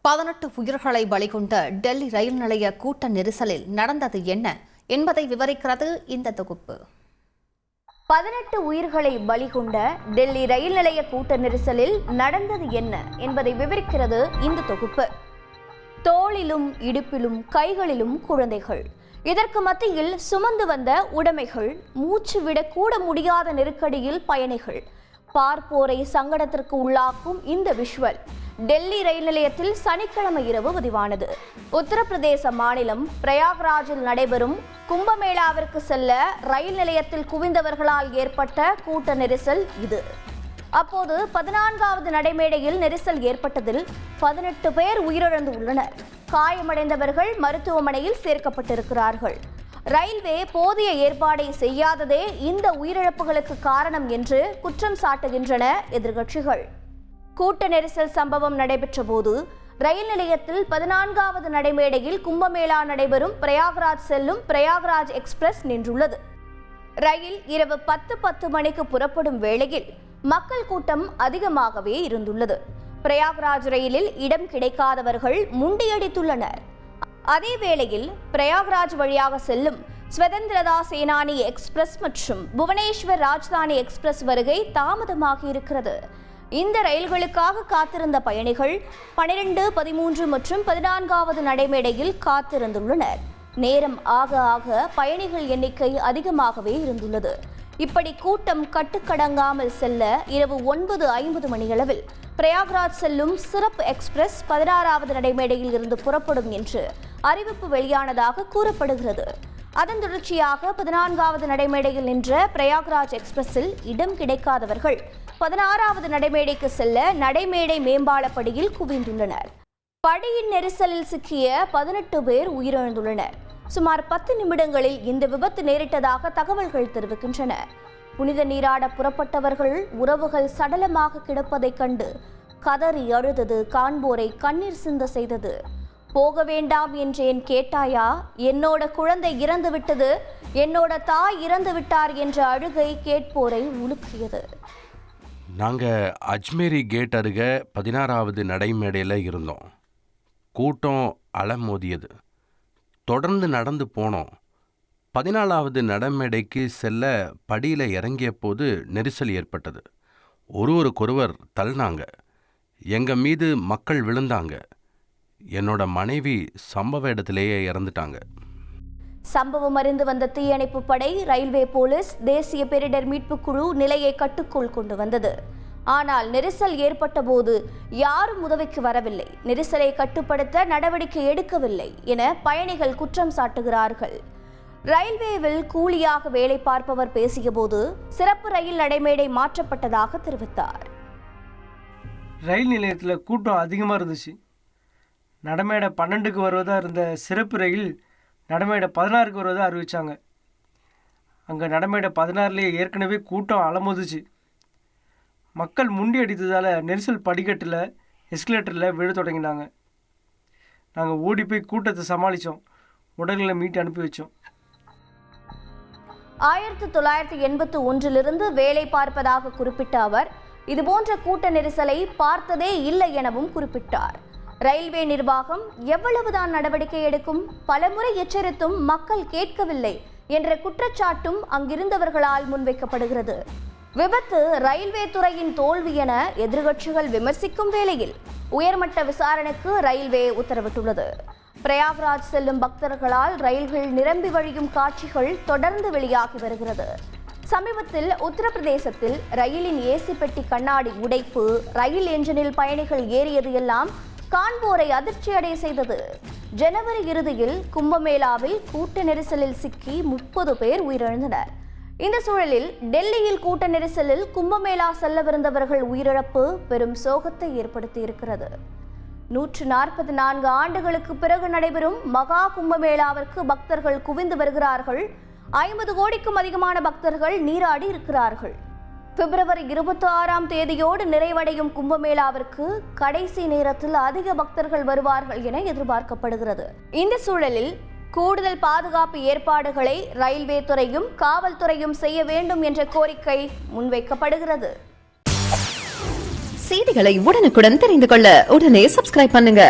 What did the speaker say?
18 உயிர்களை பலிகொண்ட டெல்லி ரயில் நிலைய கூட்ட நெரிசலில் நடந்தது என்ன என்பதை விவரிக்கிறது இந்த தொகுப்பு. 18 உயிர்களை பலிகொண்ட டெல்லி ரயில் நிலைய கூட்ட நெரிசலில் நடந்தது என்ன என்பதை விவரிக்கிறது இந்த தொகுப்பு. தோளிலும் இடுப்பிலும் கைகளிலும் குழந்தைகள், இதற்கு மத்தியில் சுமந்து வந்த உடைமைகள், மூச்சு விடக்கூட முடியாத நெருக்கடியில் பயணிகள், பார்ப்போரை சங்கடத்திற்கு உள்ளாக்கும் இந்த விஷுவல் டெல்லி ரயில் நிலையத்தில் சனிக்கிழமை இரவு பதிவானது. உத்தரப்பிரதேச மாநிலம் பிரயாக்ராஜில் நடைபெறும் கும்பமேளாவிற்கு செல்ல ரயில் நிலையத்தில் குவிந்தவர்களால் ஏற்பட்ட கூட்ட நெரிசல் இது. அப்போது 14வது நடைமேடையில் நெரிசல் ஏற்பட்டதில் 18 பேர் உயிரிழந்து உள்ளனர். காயமடைந்தவர்கள் மருத்துவமனையில் சேர்க்கப்பட்டிருக்கிறார்கள். ரயில்வே போதிய ஏற்பாடை செய்யாததே இந்த உயிரிழப்புகளுக்கு காரணம் என்று குற்றம் சாட்டுகின்றன எதிர்க்கட்சிகள். கூட்ட நெரிசல் சம்பவம் நடைபெற்ற போது ரயில் நிலையத்தில் 14வது நடைமேடையில் கும்பமேளா நடைபெறும் பிரயாக்ராஜ் செல்லும் பிரயாக்ராஜ் எக்ஸ்பிரஸ் நின்றுள்ளது. ரயில் இரவு 10:10 மணிக்கு புறப்படும் வேளையில் மக்கள் கூட்டம் அதிகமாகவே இருந்துள்ளது. பிரயாக்ராஜ் ரயிலில் இடம் கிடைக்காதவர்கள் முண்டியடித்துள்ளனர். அதே வேளையில் பிரயாக்ராஜ் வழியாக செல்லும் ஸ்வதந்திரதா சேனானி எக்ஸ்பிரஸ் மற்றும் புவனேஸ்வர் ராஜ்தானி எக்ஸ்பிரஸ் வருகை தாமதமாகி இருக்கிறது. இந்த ரயில்களுக்காக காத்திருந்த பயணிகள் 12, 13 மற்றும் 14வது நடைமேடையில் காத்திருந்துள்ளனர். நேரம் ஆக ஆக பயணிகள் எண்ணிக்கை அதிகமாகவே இருந்துள்ளது. இப்படி கூட்டம் கட்டுக்கடங்காமல் செல்ல இரவு 9:50 மணியளவில் பிரயாக்ராஜ் செல்லும் சிறப்பு எக்ஸ்பிரஸ் 16வது நடைமேடையில் இருந்து புறப்படும் என்று அறிவிப்பு வெளியானதாக கூறப்படுகிறது. அதன் தொடர்ச்சியாக 14வது நடைமேடையில் நின்ற பிரயாக்ராஜ் எக்ஸ்பிரஸில் இடம் கிடைக்காதவர்கள் 16வது நடைமேடைக்கு செல்ல நடைமேடை மேம்பாலப்படியில் குவிந்துள்ளனர். படியின் நெரிசலில் சிக்கிய 18 பேர் உயிரிழந்துள்ளனர். சுமார் 10 நிமிடங்களில் இந்த விபத்து நேரிட்டதாக தகவல்கள் தெரிவிக்கின்றன. புனித நீராட புறப்பட்டவர்கள் உறவுகள் சடலமாக கிடப்பதைக் கண்டு கதறி அழுதது காண்போரை கண்ணீர் சிந்த செய்தது. போக வேண்டாம் என்றேன் கேட்டாயா, என்னோட குழந்தை இறந்து விட்டது, என்னோட தாய் இறந்து விட்டார் என்ற அழுகை கேட்போரை உலுக்கியது. நாங்கள் அஜ்மேரி கேட் அருகே 16வது நடைமேடையில் இருந்தோம். கூட்டம் அலமோதியது. தொடர்ந்து நடந்து போனோம். 14வது நடைமேடைக்கு செல்ல படியில் இறங்கிய போது நெரிசல் ஏற்பட்டது. ஒருவருக்கொருவர் தள்ளினாங்க. எங்கள் மீது மக்கள் விழுந்தாங்க. என்னோட மனைவி சம்பவ இடத்திலேயே இறந்துட்டாங்க. சம்பவம் அறிந்து வந்த தீயணைப்பு படை, ரயில்வே போலீஸ், தேசிய பேரிடர் மீட்பு குழு நிலையை கட்டுக்குள் கொண்டு வந்தது. ஆனால் நெரிசல் ஏற்பட்ட போது யாரும் உதவிக்கு வரவில்லை, நெரிசலை கட்டுப்படுத்த நடவடிக்கை எடுக்கவில்லை என பயணிகள் குற்றம் சாட்டுகிறார்கள். ரயில்வேவில் கூலியாக வேலை பார்ப்பவர் பேசிய போது சிறப்பு ரயில் நடைமேடை மாற்றப்பட்டதாக தெரிவித்தார். ரயில் நிலையத்தில் கூட்டம் அதிகமாக இருந்துச்சு. நடைமேடை 12க்கு வருவதாக இருந்த சிறப்பு ரயில் நடைமேடை 16க்கு வருவதாக அறிவித்தாங்க. அங்கே நடைமேடை 16லேயே ஏற்கனவே கூட்டம் அலமோதுச்சு. மக்கள் முண்டி அடித்ததால் நெரிசல் படிக்கட்டில் எஸ்கலேட்டரில் விழ தொடங்கினாங்க. நாங்கள் ஓடி போய் கூட்டத்தை சமாளித்தோம். உடல்களை மீட்டு அனுப்பி வச்சோம். 1981 வேலை பார்ப்பதாக குறிப்பிட்ட அவர் இதுபோன்ற கூட்ட நெரிசலை பார்த்ததே இல்லை எனவும் குறிப்பிட்டார். ரயில்வே நிர்வாகம் எவ்வளவுதான் நடவடிக்கை எடுக்கும், பலமுறை எச்சரித்தும் மக்கள் கேட்கவில்லை என்ற குற்றச்சாட்டும் அங்கிருந்தவர்களால் முன்வைக்கப்படுகிறது. விபத்து ரயில்வே துறையின் தோல்வி என எதிர்க்கட்சிகள் விமர்சிக்கும் வேளையில் உயர்மட்ட விசாரணைக்கு ரயில்வே உத்தரவிட்டுள்ளது. பிரயாக்ராஜ் செல்லும் பக்தர்களால் ரயில்கள் நிரம்பி வழியும் காட்சிகள் தொடர்ந்து வெளியாகி வருகிறது. சமீபத்தில் உத்தரப்பிரதேசத்தில் ரயிலின் ஏசி பெட்டி கண்ணாடி உடைப்பு, ரயில் என்ஜினில் பயணிகள் ஏறியது எல்லாம் காண்போரை அதிர்ச்சியடைய செய்தது. ஜனவரி இறுதியில் கும்பமேளாவில் கூட்ட நெரிசலில் சிக்கி 30 பேர் உயிரிழந்தனர். இந்த சூழலில் டெல்லியில் கூட்ட நெரிசலில் கும்பமேளா செல்லவிருந்தவர்கள் உயிரிழப்பு பெரும் சோகத்தை ஏற்படுத்தியிருக்கிறது. 144 ஆண்டுகளுக்கு பிறகு நடைபெறும் மகா கும்பமேளாவிற்கு பக்தர்கள் குவிந்து வருகிறார்கள். 50 கோடிக்கும் அதிகமான பக்தர்கள் நீராடி இருக்கிறார்கள். பிப்ரவரி 26ஆம் தேதியோடு நிறைவடையும் கும்பமேளாவிற்கு கடைசி நேரத்தில் அதிக பக்தர்கள் வருவார்கள் என எதிர்பார்க்கப்படுகிறது. இந்த சூழலில் கூடுதல் பாதுகாப்பு ஏற்பாடுகளை ரயில்வே துறையும் காவல்துறையும் செய்ய வேண்டும் என்ற கோரிக்கை முன்வைக்கப்படுகிறது. செய்திகளை உடனுக்குடன் தெரிந்து கொள்ள உடனே சப்ஸ்கிரைப் பண்ணுங்க.